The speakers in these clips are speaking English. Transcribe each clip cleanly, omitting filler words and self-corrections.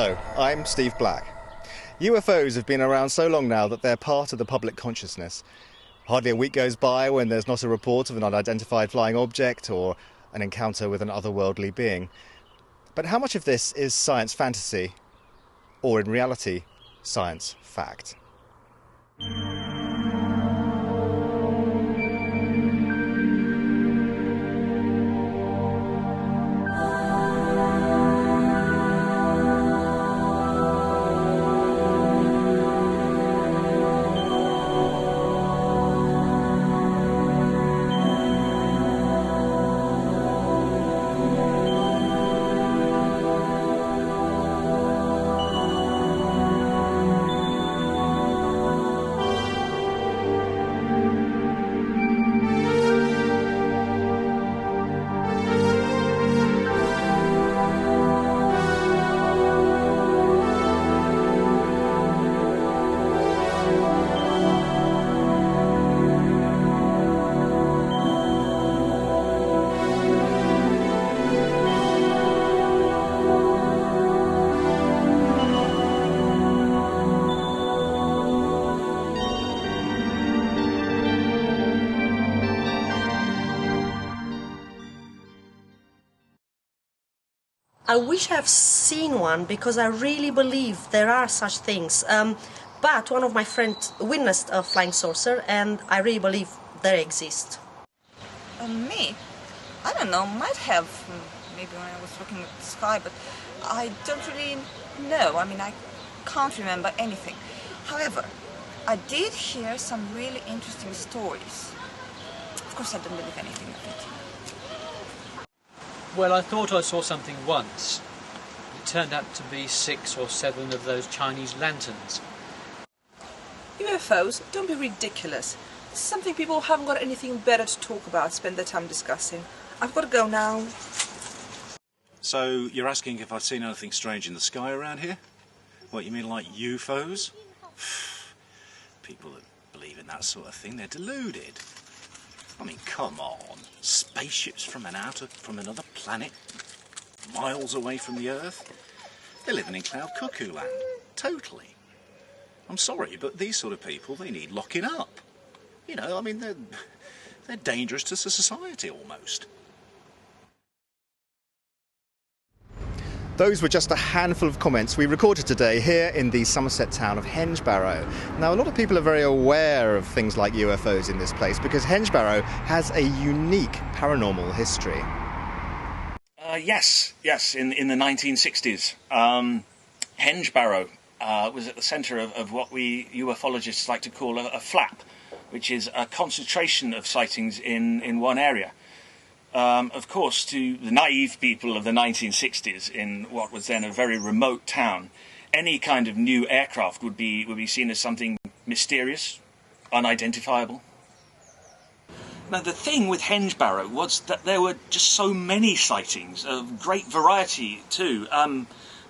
Hello, I'm Steve Black. UFOs have been around so long now that they're part of the public consciousness. Hardly a week goes by when there's not a report of an unidentified flying object or an encounter with an otherworldly being. But how much of this is science fantasy, or in reality, science fact? I wish I've seen one because I really believe there are such things. But one of my friends witnessed a flying saucer and I really believe they exist. Me? I don't know, might have, maybe when I was looking at the sky, but I don't really know. I mean, I can't remember anything. However, I did hear some really interesting stories. Of course, I don't believe anything of it. Well, I thought I saw something once. It turned out to be 6 or 7 of those Chinese lanterns. UFOs? Don't be ridiculous. This is something people who haven't got anything better to talk about spend their time discussing. I've got to go now. So, you're asking if I've seen anything strange in the sky around here? What, you mean like UFOs? People that believe in that sort of thing, they're deluded. I mean, come on. Spaceships from another planet, miles away from the Earth. They're living in cloud cuckoo land. Totally. I'm sorry, but these sort of people, they need locking up. You know, I mean, they're dangerous to society almost. Those were just a handful of comments we recorded today here in the Somerset town of Hengebarrow. Now, a lot of people are very aware of things like UFOs in this place because Hengebarrow has a unique paranormal history. Yes, in the 1960s. Hengebarrow was at the centre of what we ufologists like to call a flap, which is a concentration of sightings in one area. Of course, to the naive people of the 1960s in what was then a very remote town, any kind of new aircraft would be seen as something mysterious, unidentifiable. Now, the thing with Hengebarrow was that there were just so many sightings, of great variety too.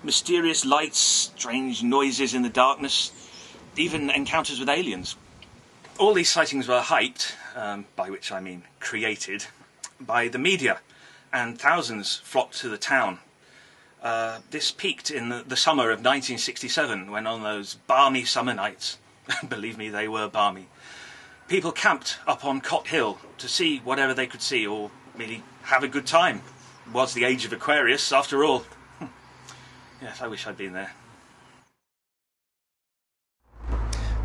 Mysterious lights, strange noises in the darkness, even encounters with aliens. All these sightings were hyped, by which I mean created, by the media, and thousands flocked to the town. This peaked in the summer of 1967, when on those balmy summer nights, believe me, they were balmy, people camped up on Cot Hill to see whatever they could see, or merely have a good time. It was the age of Aquarius, after all. Yes, I wish I'd been there.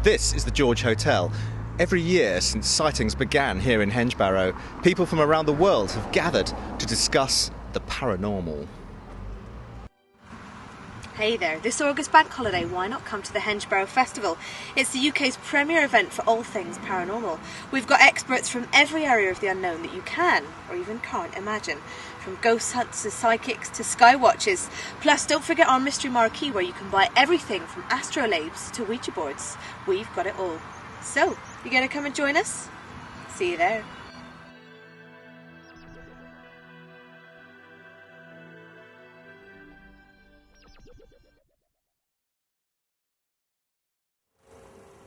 This is the George Hotel. Every year since sightings began here in Hengebarrow, people from around the world have gathered to discuss the paranormal. Hey there, this August bank holiday, why not come to the Hengebarrow Festival? It's the UK's premier event for all things paranormal. We've got experts from every area of the unknown that you can, or even can't imagine. From ghost hunts to psychics to sky watches. Plus, don't forget our mystery marquee where you can buy everything from astrolabes to Ouija boards. We've got it all. So, you gonna come and join us? See you there.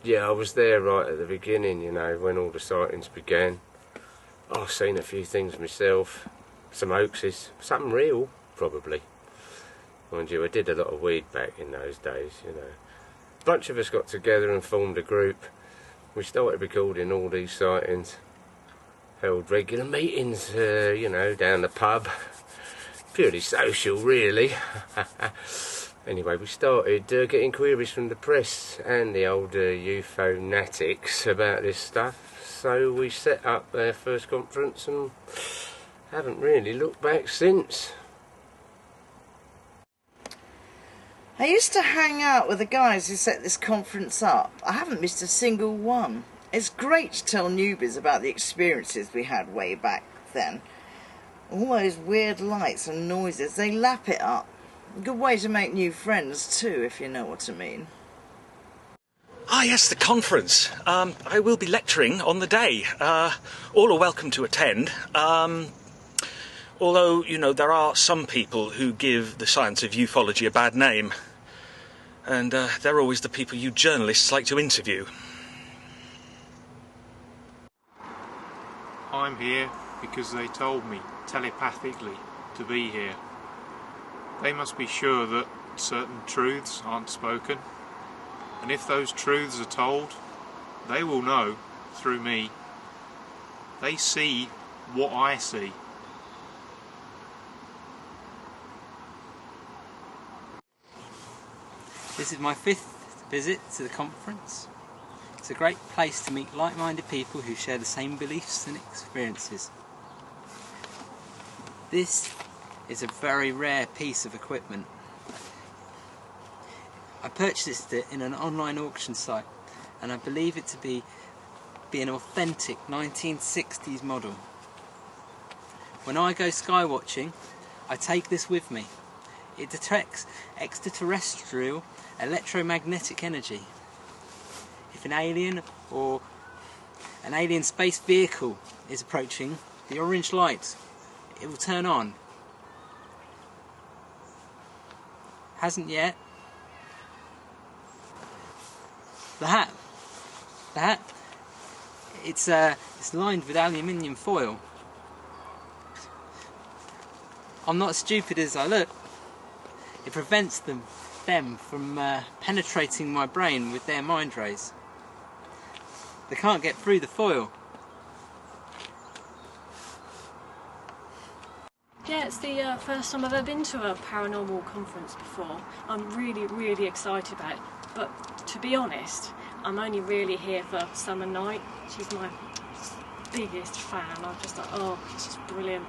Yeah, I was there right at the beginning, you know, when all the sightings began. I've seen a few things myself, some hoaxes, some real, probably. Mind you, I did a lot of weed back in those days, you know. A bunch of us got together and formed a group. We started recording all these sightings. Held regular meetings, you know, down the pub. Purely social, really. Anyway, we started getting queries from the press and the old UFO-natics about this stuff. So we set up our first conference and haven't really looked back since. I used to hang out with the guys who set this conference up. I haven't missed a single one. It's great to tell newbies about the experiences we had way back then. All those weird lights and noises, they lap it up. A good way to make new friends too, if you know what I mean. Ah, yes, the conference. I will be lecturing on the day. All are welcome to attend. Although, you know, there are some people who give the science of ufology a bad name. And they're always the people you journalists like to interview. I'm here because they told me, telepathically, to be here. They must be sure that certain truths aren't spoken. And if those truths are told, they will know, through me. They see what I see. This is my 5th visit to the conference. It's a great place to meet like-minded people who share the same beliefs and experiences. This is a very rare piece of equipment. I purchased it in an online auction site and I believe it to be an authentic 1960s model. When I go skywatching, I take this with me. It detects extraterrestrial electromagnetic energy. If an alien or an alien space vehicle is approaching, the orange light, it will turn on. Hasn't yet. The hat, it's lined with aluminium foil. I'm not as stupid as I look. It prevents them from penetrating my brain with their mind rays. They can't get through the foil. Yeah, it's the first time I've ever been to a paranormal conference before. I'm really, really excited about it. But to be honest, I'm only really here for Summer Night. She's my biggest fan. I'm just like, oh, she's brilliant.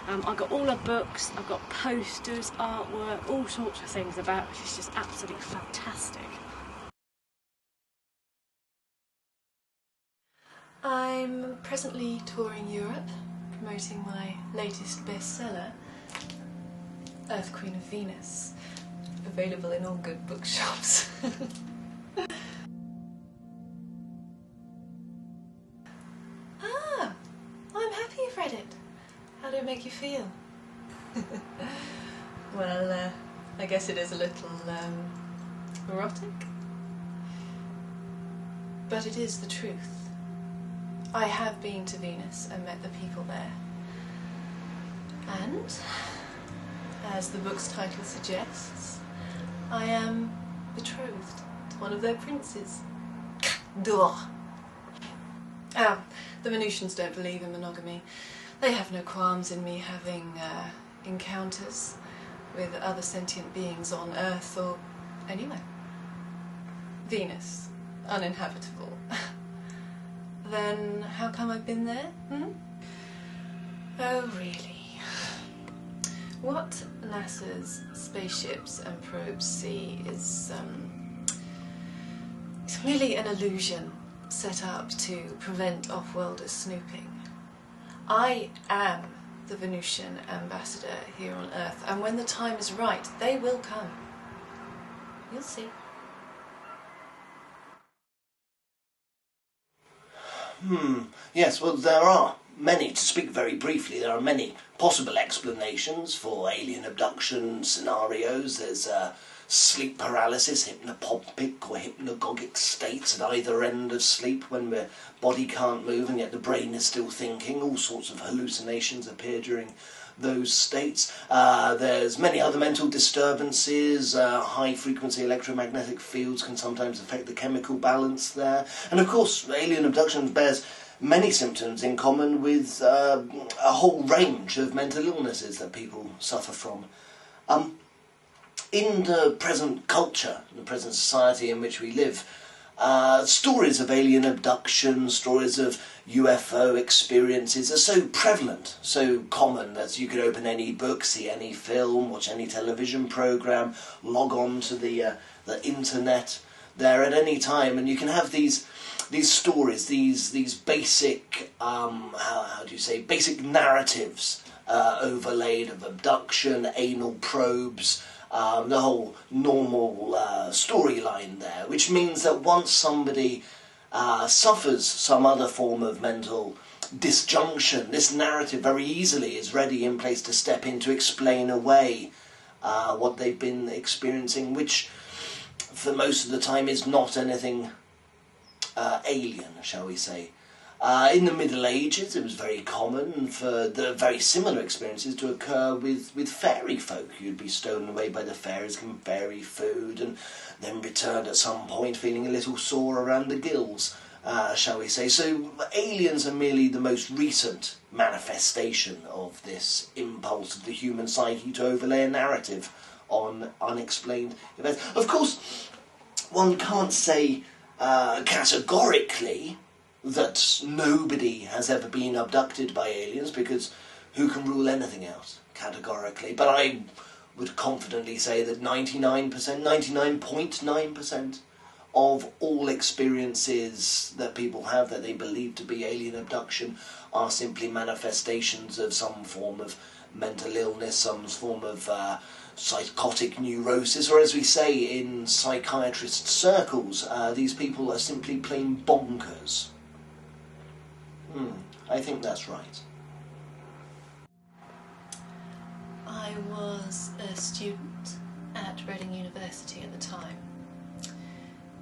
I've got all her books, I've got posters, artwork, all sorts of things about her. She's just absolutely fantastic. I'm presently touring Europe, promoting my latest bestseller, Earth Queen of Venus, available in all good bookshops. Ah, I'm happy you've read it. How did it make you feel? Well, I guess it is a little erotic, but it is the truth. I have been to Venus and met the people there. And, as the book's title suggests, I am betrothed to one of their princes. Duh. Ah, the Venusians don't believe in monogamy. They have no qualms in me having encounters with other sentient beings on Earth or anywhere. Venus, uninhabitable. Then how come I've been there? Oh, really? What NASA's spaceships and probes see is merely an illusion set up to prevent off-worlders snooping. I am the Venusian ambassador here on Earth, and when the time is right, they will come. You'll see. Yes, well, there are many, to speak very briefly, there are many possible explanations for alien abduction scenarios. There's sleep paralysis, hypnopompic or hypnagogic states at either end of sleep when the body can't move and yet the brain is still thinking. All sorts of hallucinations appear during those states. There's many other mental disturbances. High-frequency electromagnetic fields can sometimes affect the chemical balance there. And of course, alien abduction bears many symptoms in common with a whole range of mental illnesses that people suffer from. In the present culture, the present society in which we live, stories of alien abduction, stories of UFO experiences are so prevalent, so common that you could open any book, see any film, watch any television program, log on to the internet there at any time, and you can have these stories, these basic, how do you say, basic narratives overlaid of abduction, anal probes, the whole normal storyline there, which means that once somebody suffers some other form of mental disjunction, this narrative very easily is ready in place to step in to explain away what they've been experiencing, which for most of the time is not anything alien, shall we say. In the Middle Ages, it was very common for the very similar experiences to occur with fairy folk. You'd be stolen away by the fairies, given fairy food, and then returned at some point feeling a little sore around the gills, shall we say. So aliens are merely the most recent manifestation of this impulse of the human psyche to overlay a narrative on unexplained events. Of course, one can't say categorically that nobody has ever been abducted by aliens, because who can rule anything out categorically? But I would confidently say that 99.9% of all experiences that people have that they believe to be alien abduction are simply manifestations of some form of mental illness, some form of psychotic neurosis, or as we say in psychiatrist circles, these people are simply plain bonkers. I think that's right. I was a student at Reading University at the time.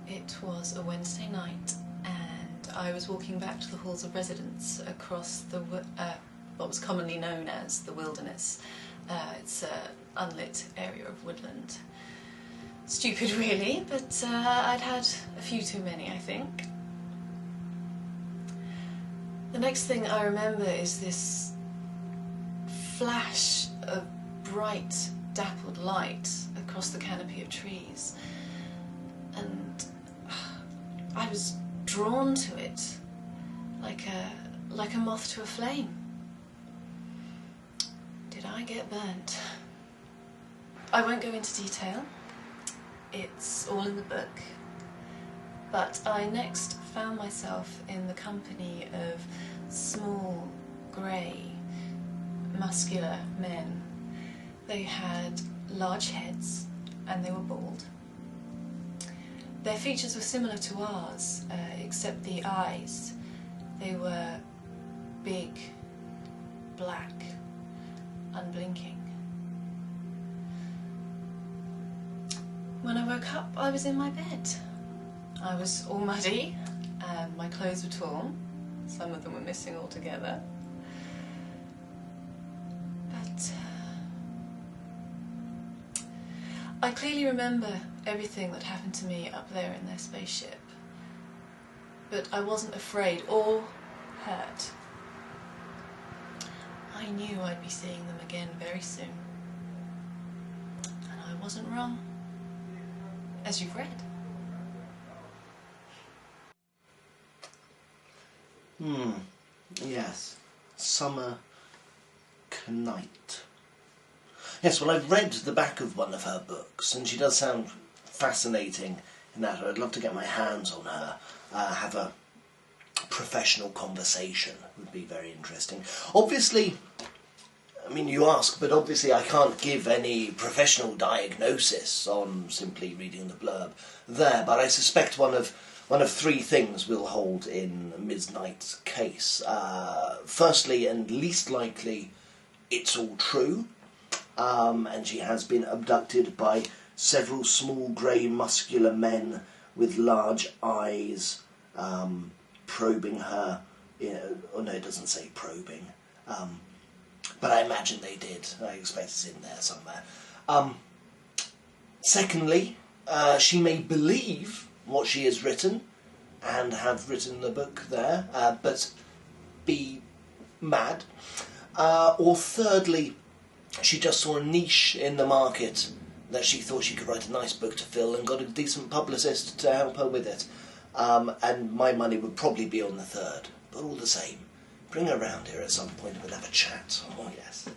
It was a Wednesday night and I was walking back to the halls of residence across the what was commonly known as the wilderness. It's an unlit area of woodland. Stupid really, but I'd had a few too many, I think. The next thing I remember is this flash of bright, dappled light across the canopy of trees, and I was drawn to it like a moth to a flame. Did I get burnt? I won't go into detail, it's all in the book, but I next found myself in the company of small, grey, muscular men. They had large heads and they were bald. Their features were similar to ours, except the eyes. They were big, black, unblinking. When I woke up, I was in my bed. I was all muddy, and my clothes were torn. Some of them were missing altogether. But I clearly remember everything that happened to me up there in their spaceship. But I wasn't afraid or hurt. I knew I'd be seeing them again very soon. And I wasn't wrong, as you've read. Yes. Summer Knight. Yes, well, I've read the back of one of her books, and she does sound fascinating in that. I'd love to get my hands on her, have a professional conversation. Would be very interesting. Obviously, I mean, you ask, but obviously I can't give any professional diagnosis on simply reading the blurb there, but I suspect one of three things will hold in Ms. Knight's case. Firstly, and least likely, it's all true, and she has been abducted by several small grey muscular men with large eyes, probing her. Oh no, it doesn't say probing. but I imagine they did. I expect it's in there somewhere. Secondly, she may believe what she has written and have written the book there, but be mad. Or thirdly, she just saw a niche in the market that she thought she could write a nice book to fill and got a decent publicist to help her with it. And my money would probably be on the third. But all the same, bring her round here at some point and we'll have a chat. Oh, yes.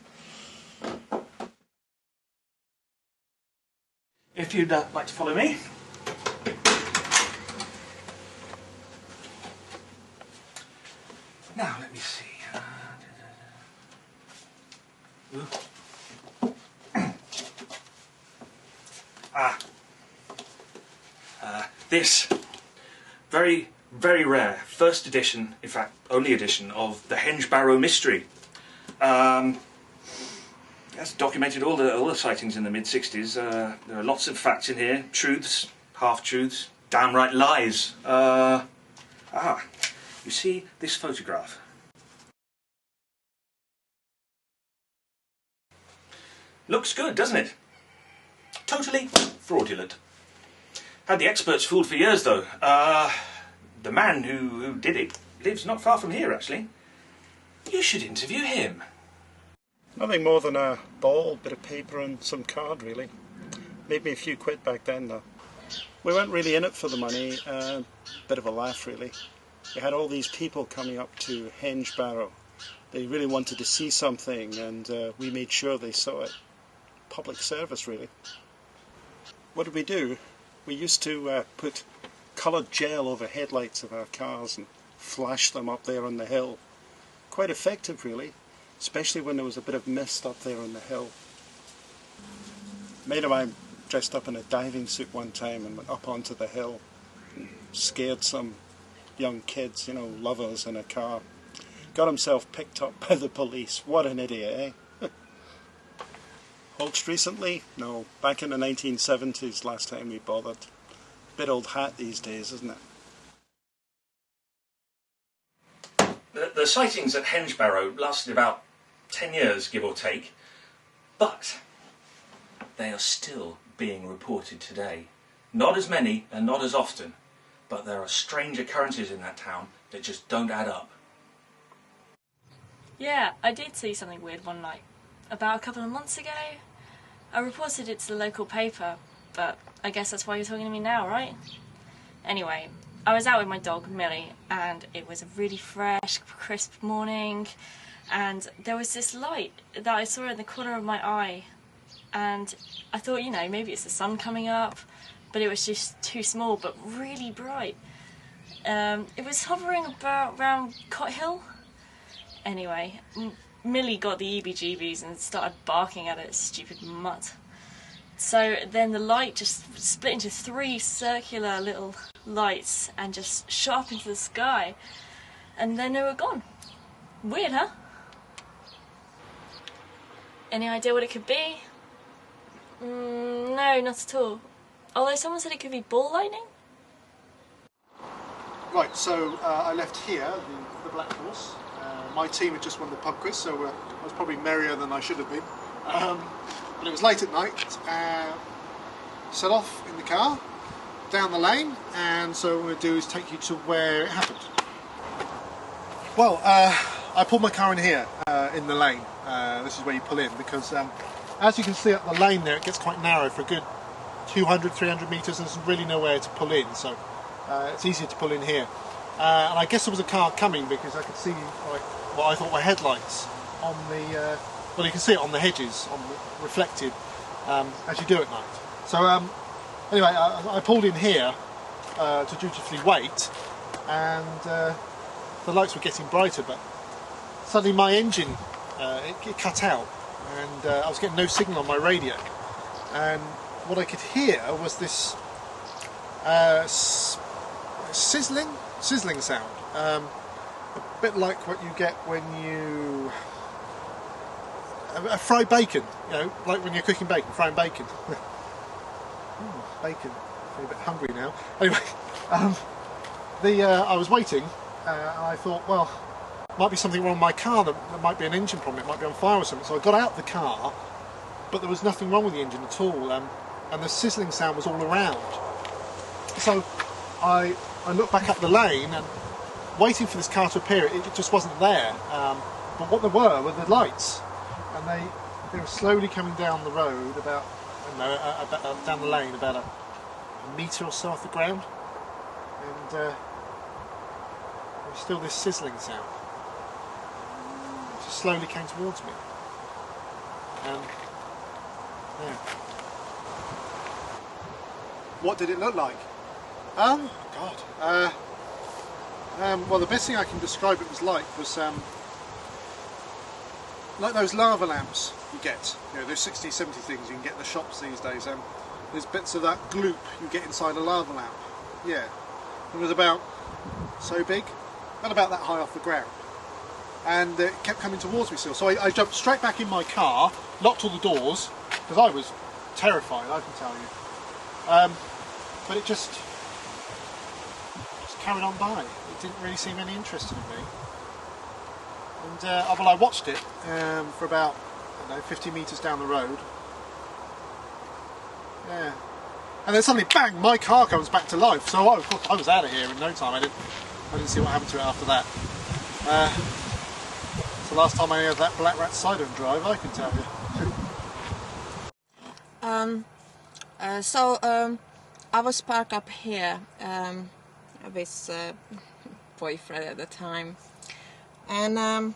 If you'd like to follow me. Now, let me see. This very, very rare first edition, in fact, only edition of the Henge Barrow Mystery. That's documented all the sightings in the mid-60s. There are lots of facts in here, truths, half-truths, downright lies. You see this photograph? Looks good, doesn't it? Totally fraudulent. Had the experts fooled for years, though. The man who did it lives not far from here, actually. You should interview him. Nothing more than a ball, bit of paper and some card, really. Made me a few quid back then, though. We weren't really in it for the money. Bit of a laugh, really. We had all these people coming up to Henge Barrow. They really wanted to see something, and we made sure they saw it. Public service, really. What did we do? We used to put coloured gel over headlights of our cars and flash them up there on the hill. Quite effective, really, especially when there was a bit of mist up there on the hill. A mate of mine dressed up in a diving suit one time and went up onto the hill and scared some young kids, you know, lovers in a car. Got himself picked up by the police. What an idiot, eh? Hoaxed recently? No, back in the 1970s last time we bothered. Bit old hat these days, isn't it? The sightings at Henge Barrow lasted about 10 years, give or take, but they are still being reported today. Not as many and not as often, but there are strange occurrences in that town that just don't add up. Yeah, I did see something weird one night. About a couple of months ago. I reported it to the local paper, but I guess that's why you're talking to me now, right? Anyway, I was out with my dog, Millie, and it was a really fresh, crisp morning, and there was this light that I saw in the corner of my eye, and I thought, you know, maybe it's the sun coming up, but it was just too small, but really bright. It was hovering around Cot Hill. Anyway, Millie got the EBGBs and started barking at it, stupid mutt. So then the light just split into 3 circular little lights and just shot up into the sky. And then they were gone. Weird, huh? Any idea what it could be? No, not at all. Although someone said it could be ball lightning? Right, so I left here, the Black Horse. My team had just won the pub quiz, so I was probably merrier than I should have been. But it was late at night. Set off in the car, down the lane, and so what I'm going to do is take you to where it happened. Well, I pulled my car in here, in the lane. This is where you pull in, because as you can see up the lane there, it gets quite narrow for a good 200, 300 metres, and there's really nowhere to pull in, so it's easier to pull in here. And I guess there was a car coming because I could see like what I thought were headlights on the, well, you can see it on the hedges, reflected as you do at night. So anyway, I pulled in here to dutifully wait, and the lights were getting brighter, but suddenly my engine it cut out, and I was getting no signal on my radio, and what I could hear was this sizzling sound, a bit like what you get when you fry bacon, you know, like when you're cooking bacon, frying bacon. Bacon. I'm a bit hungry now. Anyway, I was waiting, and I thought, well, might be something wrong with my car, that might be an engine problem, it might be on fire or something. So I got out the car, but there was nothing wrong with the engine at all, and the sizzling sound was all around. So I looked back up the lane and waiting for this car to appear, it just wasn't there. But what there were the lights, and they were slowly coming down the road about, down the lane about a metre or so off the ground, and there was still this sizzling sound. It just slowly came towards me. And yeah. What did it look like? God. Well, the best thing I can describe it was like those lava lamps you get, those 60, 70 things you can get in the shops these days. There's bits of that gloop you get inside a lava lamp. Yeah, it was about so big, and about that high off the ground, and it kept coming towards me still. So I jumped straight back in my car, locked all the doors, because I was terrified, I can tell you. But it just carried on by. It didn't really seem any interested in me. And well, I watched it for about 50 metres down the road. Yeah. And then suddenly, bang! My car comes back to life. So I was out of here in no time. I didn't see what happened to it after that. It's the last time I had that Black Rat Cider drive, I can tell you. I was parked up here with boyfriend at the time, and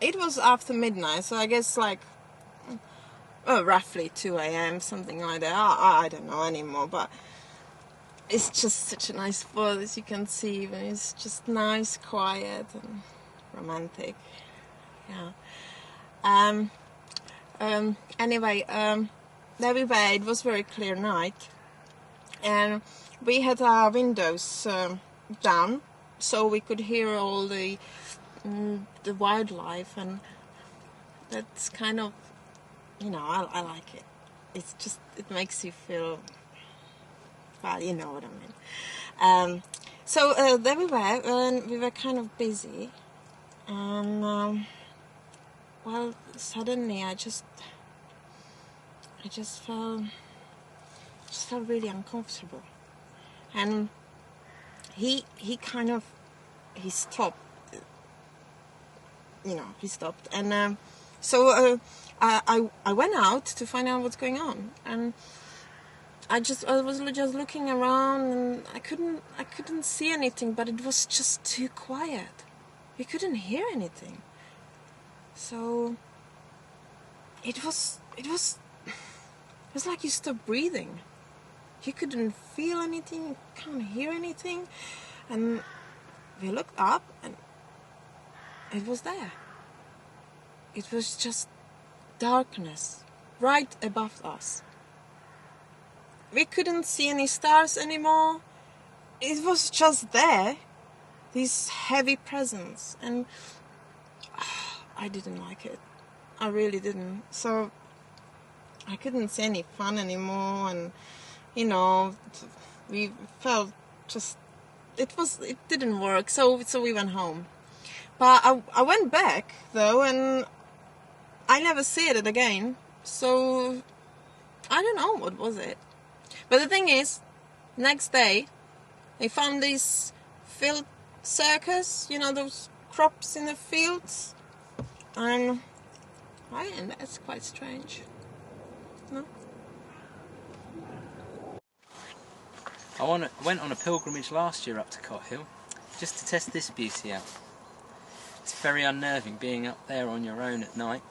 it was after midnight, so I guess like roughly 2 a.m, something like that. I don't know anymore, but it's just such a nice spot, as you can see, and it's just nice, quiet and romantic. Yeah. Anyway, there we were. It was very clear night, and we had our windows down, so we could hear all the wildlife, and that's kind of, I like it. It's just, it makes you feel, well, you know what I mean. So there we were, and we were kind of busy, and well, suddenly I just felt really uncomfortable, and he stopped. He stopped, and so I went out to find out what's going on, and I was just looking around, and I couldn't see anything, but it was just too quiet. We couldn't hear anything. So it was like you stopped breathing. You couldn't feel anything, you can't hear anything. And we looked up, and it was there. It was just darkness right above us. We couldn't see any stars anymore. It was just there, this heavy presence, and I didn't like it. I really didn't. So I couldn't see any fun anymore, and we felt just it didn't work. So we went home. But I went back though, and I never see it again. So I don't know what was it. But the thing is, next day they found this field circus, those crops in the fields, and that's quite strange. No? I went on a pilgrimage last year up to Cot Hill just to test this beauty out. It's very unnerving being up there on your own at night.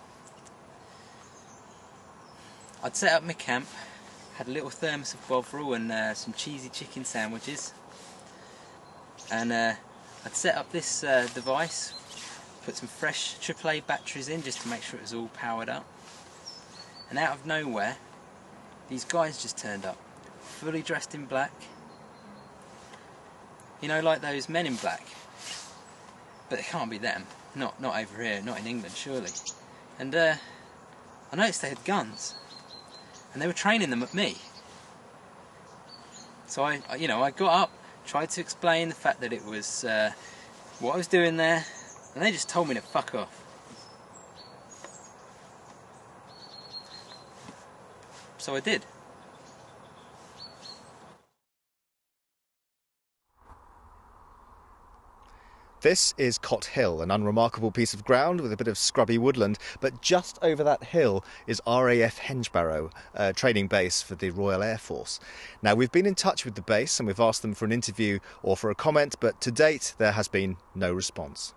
I'd set up my camp, had a little thermos of Bovril and some cheesy chicken sandwiches, and I'd set up this device, put some fresh AAA batteries in just to make sure it was all powered up, and out of nowhere these guys just turned up, fully dressed in black, like those Men in Black, but it can't be them, not over here, not in England surely. And I noticed they had guns, and they were training them at me. So I got up, tried to explain the fact that it was what I was doing there, and they just told me to fuck off. So I did. This is Cot Hill, an unremarkable piece of ground with a bit of scrubby woodland, but just over that hill is RAF Hengebarrow, a training base for the Royal Air Force. Now, we've been in touch with the base and we've asked them for an interview or for a comment, but to date there has been no response.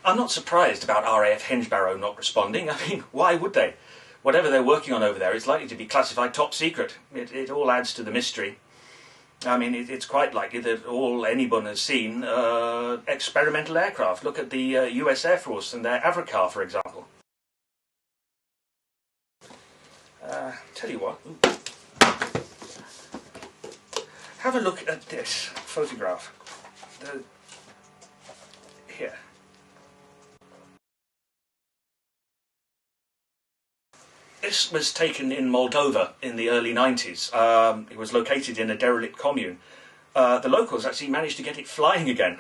I'm not surprised about RAF Hengebarrow not responding. I mean, why would they? Whatever they're working on over there is likely to be classified top secret. It all adds to the mystery. I mean, it's quite likely that all anyone has seen experimental aircraft. Look at the US Air Force and their Avrocar, for example. Tell you what, have a look at this photograph. Here. This was taken in Moldova in the early 90s. It was located in a derelict commune. The locals actually managed to get it flying again.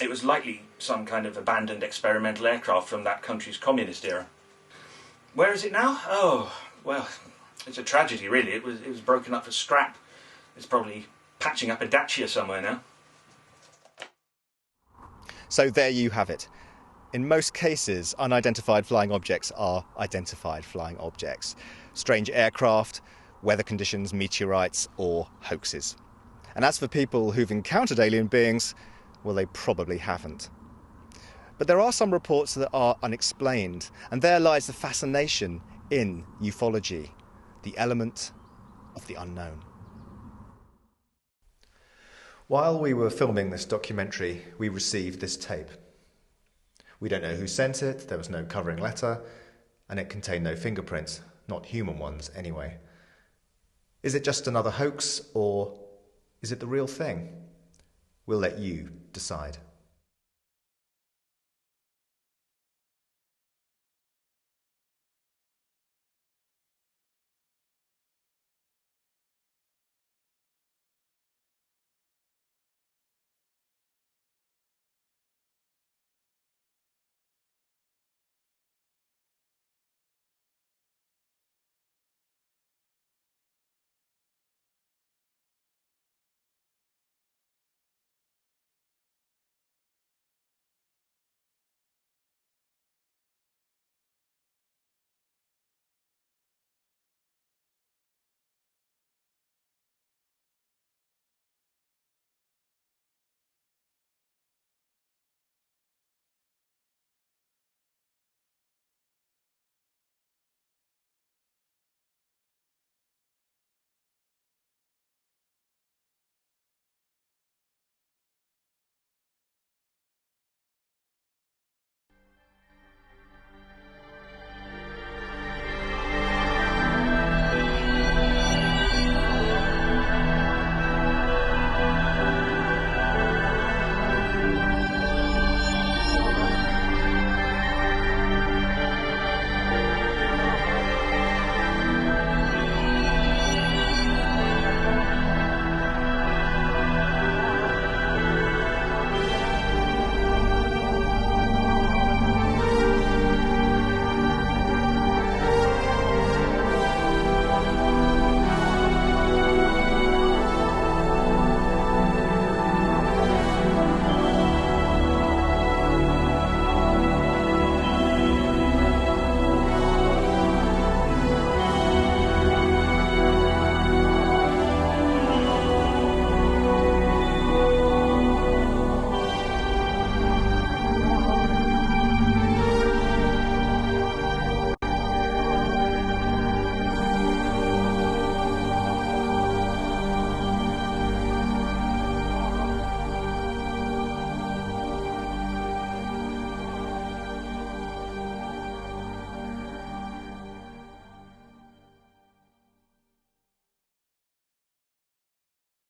It was likely some kind of abandoned experimental aircraft from that country's communist era. Where is it now? Oh, well, it's a tragedy, really. It was broken up for scrap. It's probably patching up a Dacia somewhere now. So there you have it. In most cases, unidentified flying objects are identified flying objects. Strange aircraft, weather conditions, meteorites, or hoaxes. And as for people who've encountered alien beings, well, they probably haven't. But there are some reports that are unexplained, and there lies the fascination in ufology, the element of the unknown. While we were filming this documentary, we received this tape. We don't know who sent it, there was no covering letter, and it contained no fingerprints, not human ones anyway. Is it just another hoax, or is it the real thing? We'll let you decide.